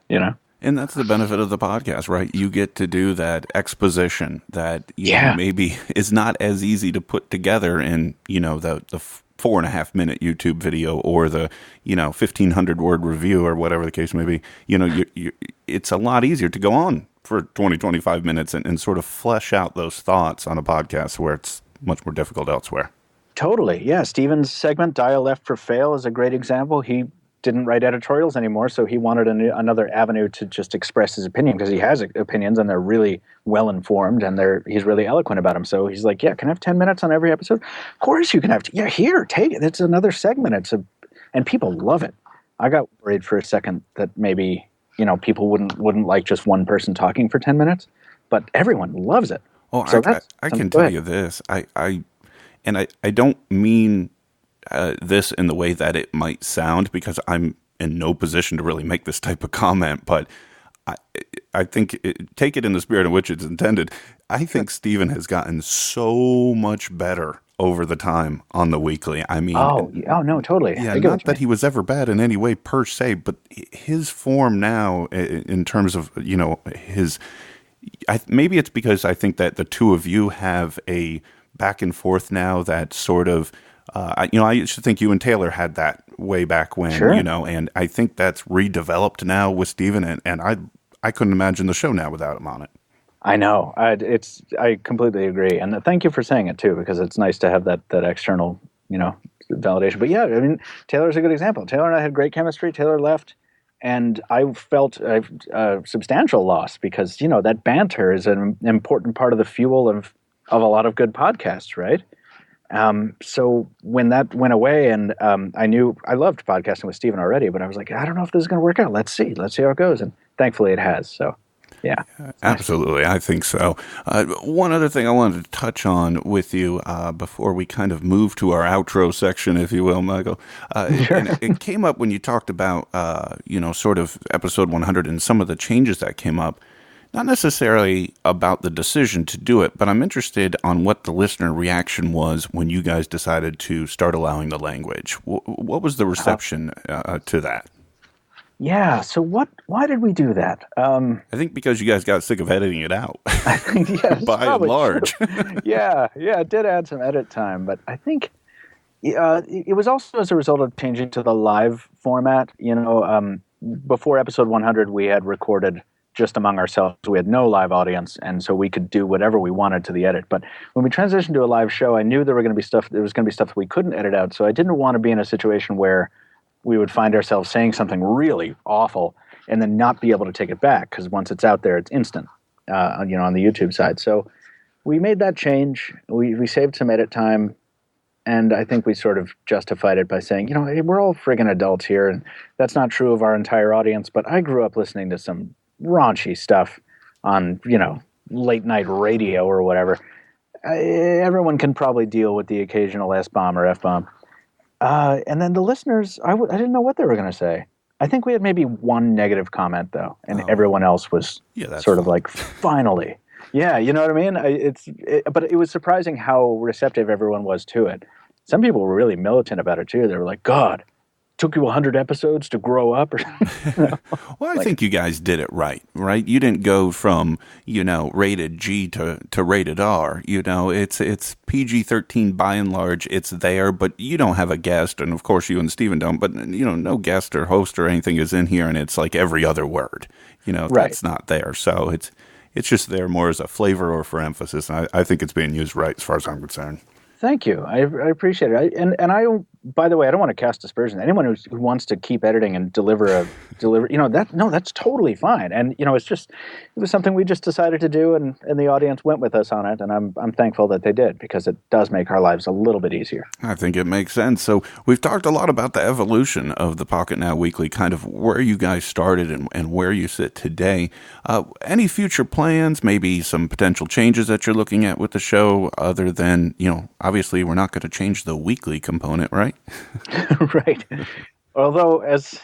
And that's the benefit of the podcast, right? You get to do that exposition that maybe is not as easy to put together in, the 4.5 minute YouTube video or the, 1,500 word review or whatever the case may be. It's a lot easier to go on for 20, 25 minutes and sort of flesh out those thoughts on a podcast where it's much more difficult elsewhere. Totally. Yeah. Steven's segment, Dial Left for Fail, is a great example. He didn't write editorials anymore, so he wanted another avenue to just express his opinion, because he has opinions and they're really well informed and he's really eloquent about them. So he's like, yeah, can I have 10 minutes on every episode? Of course you can have. Yeah, here, take it. It's another segment. And people love it. I got worried for a second that maybe people wouldn't like just one person talking for 10 minutes, but everyone loves it. Oh, so I can tell you this. I don't mean this in the way that it might sound, because I'm in no position to really make this type of comment, but I think, take it in the spirit in which it's intended, I think Steven has gotten so much better over the time on the weekly. I mean, oh no, totally. Yeah, not that he was ever bad in any way per se, but his form now, in terms of maybe it's because I think that the two of you have a back and forth now that sort of. I used to think you and Taylor had that way back when, sure. And I think that's redeveloped now with Steven, and I couldn't imagine the show now without him on it. I know. I completely agree. And thank you for saying it too, because it's nice to have that external, validation. But yeah, I mean, Taylor's a good example. Taylor and I had great chemistry. Taylor left, and I felt a substantial loss, because, that banter is an important part of the fuel of a lot of good podcasts, right? So when that went away, and I knew I loved podcasting with Steven already, but I was like, I don't know if this is going to work out. Let's see how it goes. And thankfully it has. So, yeah. Absolutely. Nice. I think so. One other thing I wanted to touch on with you before we kind of move to our outro section, if you will, Michael. Sure. It came up when you talked about, sort of episode 100 and some of the changes that came up. Not necessarily about the decision to do it, but I'm interested on what the listener reaction was when you guys decided to start allowing the language. What was the reception to that? Yeah, so why did we do that? I think because you guys got sick of editing it out. I think, yes, by and large. yeah, it did add some edit time, but I think it was also as a result of changing to the live format. Before episode 100, we had recorded just among ourselves. We had no live audience, and so we could do whatever we wanted to the edit. But when we transitioned to a live show, I knew there was going to be stuff that we couldn't edit out, so I didn't want to be in a situation where we would find ourselves saying something really awful and then not be able to take it back, because once it's out there, it's instant, on the YouTube side. So we made that change. We saved some edit time, and I think we sort of justified it by saying, hey, we're all friggin' adults here, and that's not true of our entire audience, but I grew up listening to some raunchy stuff on, late night radio or whatever. Everyone can probably deal with the occasional S-bomb or F-bomb. And then the listeners, I didn't know what they were going to say. I think we had maybe one negative comment, though, and everyone else was sort of like, finally. Yeah, you know what I mean? But it was surprising how receptive everyone was to it. Some people were really militant about it, too. They were like, God, took you 100 episodes to grow up? Well, I think you guys did it right? You didn't go from, rated G to rated R. It's PG-13 by and large. It's there, but you don't have a guest, and of course you and Steven don't, but, no guest or host or anything is in here, and it's like every other word. That's not there. So it's just there more as a flavor or for emphasis, and I think it's being used right as far as I'm concerned. Thank you. I appreciate it. And I don't. By the way, I don't want to cast aspersions. Anyone who wants to keep editing and deliver, that's totally fine. And it was something we just decided to do, and the audience went with us on it. And I'm thankful that they did, because it does make our lives a little bit easier. I think it makes sense. So we've talked a lot about the evolution of the Pocketnow Weekly, kind of where you guys started and where you sit today. Any future plans? Maybe some potential changes that you're looking at with the show, other than obviously we're not going to change the weekly component, right? Right. Although, as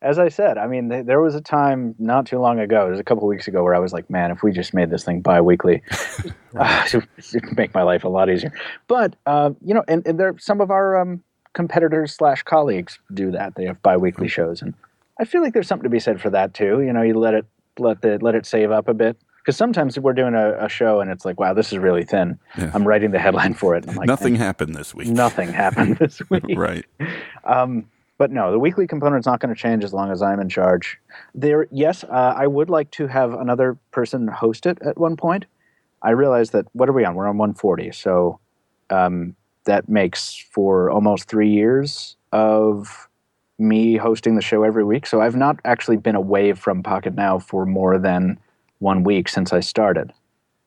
I said, I mean, there was a time not too long ago, it was a couple of weeks ago, where I was like, man, if we just made this thing bi-weekly, it'd make my life a lot easier. But, and there, some of our competitors / colleagues do that. They have bi-weekly shows. And I feel like there's something to be said for that, too. You let it let it save up a bit. Because sometimes we're doing a show and it's like, wow, this is really thin. Yeah. I'm writing the headline for it. And I'm like, nothing happened this week. Nothing happened this week. Right. But no, the weekly component's not going to change as long as I'm in charge. Yes, I would like to have another person host it at one point. I realize that, what are we on? We're on 140. So that makes for almost 3 years of me hosting the show every week. So I've not actually been away from Pocketnow for more than 1 week since I started.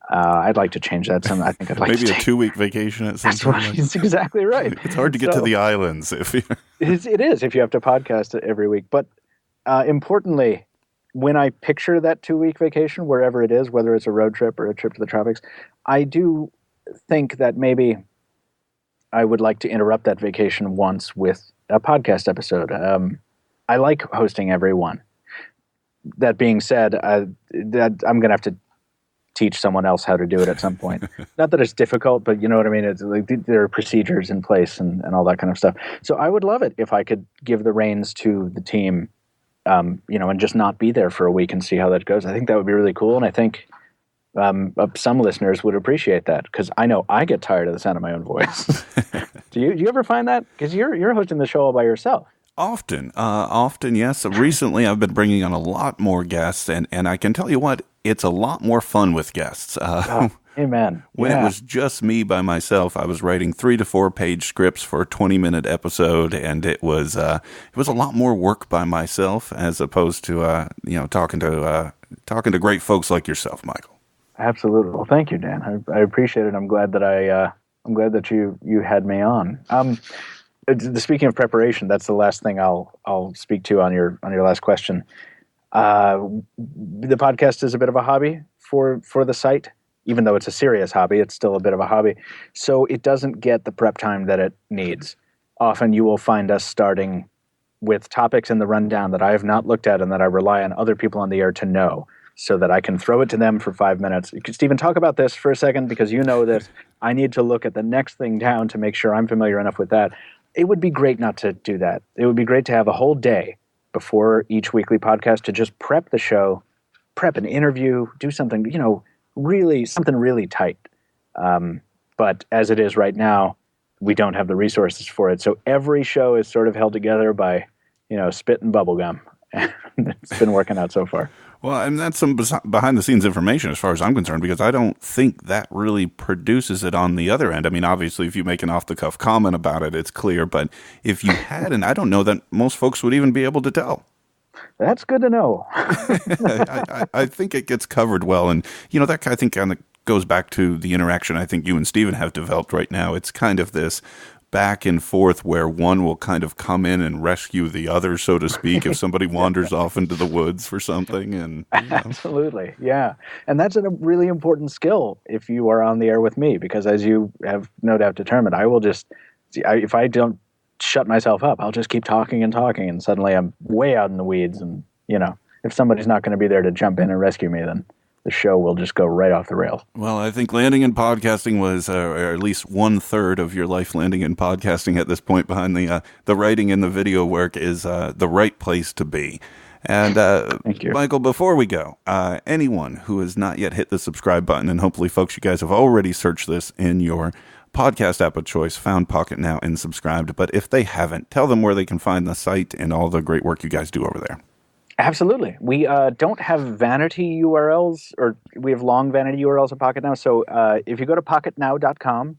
I'd like to change that. I think I'd like maybe to a 2-week vacation at some point. That's exactly right. It's hard to get to the islands if you... It is if you have to podcast it every week. But importantly, when I picture that 2-week vacation, wherever it is, whether it's a road trip or a trip to the tropics, I do think that maybe I would like to interrupt that vacation once with a podcast episode. I like hosting every one. That being said, I'm going to have to teach someone else how to do it at some point. Not that it's difficult, but you know what I mean? It's like there are procedures in place and all that kind of stuff. So I would love it if I could give the reins to the team, and just not be there for a week and see how that goes. I think that would be really cool. And I think some listeners would appreciate that, because I know I get tired of the sound of my own voice. Do you ever find that? Because you're hosting the show all by yourself. Often, yes. Recently, I've been bringing on a lot more guests, and I can tell you what, it's a lot more fun with guests. Amen. When it was just me by myself, I was writing 3 to 4 page scripts for a 20-minute episode, and it was a lot more work by myself as opposed to talking to great folks like yourself, Michael. Absolutely. Well, thank you, Dan. I appreciate it. I'm glad that you had me on. Speaking of preparation, that's the last thing I'll speak to on your last question. The podcast is a bit of a hobby for the site, even though it's a serious hobby. It's still a bit of a hobby, so it doesn't get the prep time that it needs. Often, you will find us starting with topics in the rundown that I have not looked at and that I rely on other people on the air to know, so that I can throw it to them for 5 minutes. Stephen, talk about this for a second, because you know this. I need to look at the next thing down to make sure I'm familiar enough with that. It would be great not to do that. It would be great to have a whole day before each weekly podcast to just prep the show, prep an interview, do something, something really tight. But as it is right now, we don't have the resources for it. So every show is sort of held together by, spit and bubble gum. It's been working out so far. Well, and that's some behind-the-scenes information as far as I'm concerned, because I don't think that really produces it on the other end. I mean, obviously, if you make an off-the-cuff comment about it, it's clear. But if you hadn't, I don't know that most folks would even be able to tell. That's good to know. I think it gets covered well. And, that I think kind of goes back to the interaction I think you and Stephen have developed right now. It's kind of this back and forth where one will kind of come in and rescue the other, so to speak, if somebody wanders off into the woods for something. And Absolutely, yeah. And that's a really important skill if you are on the air with me, because as you have no doubt determined, I will just, if I don't shut myself up, I'll just keep talking, and suddenly I'm way out in the weeds. And, if somebody's not going to be there to jump in and rescue me, then the show will just go right off the rails. Well, I think landing in podcasting was, or at least 1/3 of your life landing in podcasting at this point, behind the writing and the video work, is the right place to be. And thank you, Michael. Before we go, anyone who has not yet hit the subscribe button, and hopefully, folks, you guys have already searched this in your podcast app of choice, found Pocketnow, and subscribed. But if they haven't, tell them where they can find the site and all the great work you guys do over there. Absolutely. We don't have vanity URLs, or we have long vanity URLs at Pocketnow. So if you go to pocketnow.com,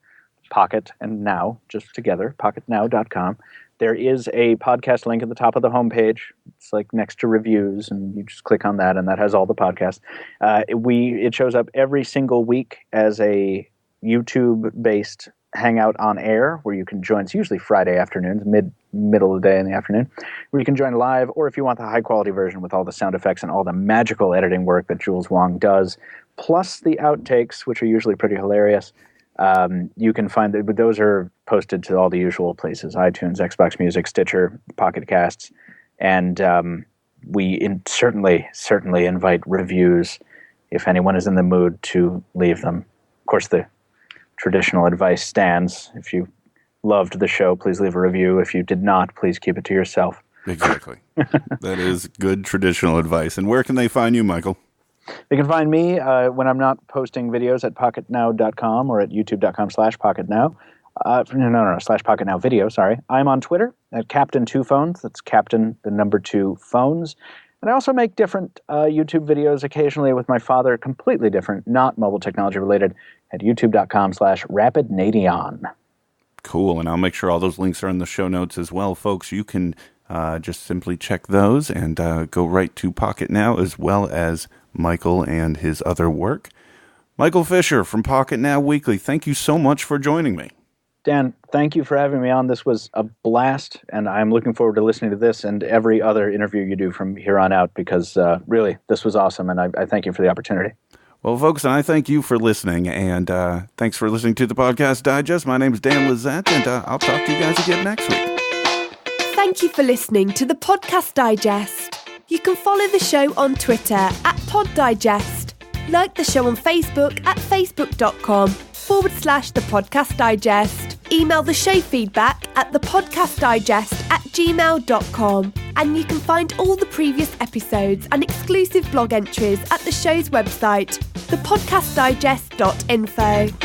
Pocket and Now, just together, pocketnow.com, there is a podcast link at the top of the homepage. It's like next to reviews, and you just click on that, and that has all the podcasts. It shows up every single week as a YouTube-based hangout on air, where you can join. It's usually Friday afternoons, middle of the day in the afternoon, where you can join live, or if you want the high quality version with all the sound effects and all the magical editing work that Jules Wong does, plus the outtakes, which are usually pretty hilarious, you can find that. But those are posted to all the usual places: iTunes, Xbox Music, Stitcher, Pocket Casts, and we certainly invite reviews if anyone is in the mood to leave them. Of course, the traditional advice stands. If you loved the show, please leave a review. If you did not, please keep it to yourself. Exactly. That is good traditional advice. And where can they find you, Michael? They can find me when I'm not posting videos at pocketnow.com or at youtube.com/pocketnow. /pocketnowvideo, sorry. I'm on Twitter at Captain2Phones. That's Captain, the number 2 phones. And I also make different YouTube videos occasionally with my father, completely different, not mobile technology related, at youtube.com/rapidnadion. Cool. And I'll make sure all those links are in the show notes as well, folks. You can just simply check those and go right to Pocketnow, as well as Michael and his other work. Michael Fisher from Pocketnow Weekly, thank you so much for joining me. Dan, thank you for having me on. This was a blast, and I'm looking forward to listening to this and every other interview you do from here on out, because really, this was awesome, and I thank you for the opportunity. Well, folks, and I thank you for listening, and thanks for listening to the Podcast Digest. My name is Dan Lizette, and I'll talk to you guys again next week. Thank you for listening to the Podcast Digest. You can follow the show on Twitter at PodDigest, like the show on Facebook at facebook.com/The Podcast Digest. Email the show feedback at thepodcastdigest@gmail.com. And you can find all the previous episodes and exclusive blog entries at the show's website, thepodcastdigest.info.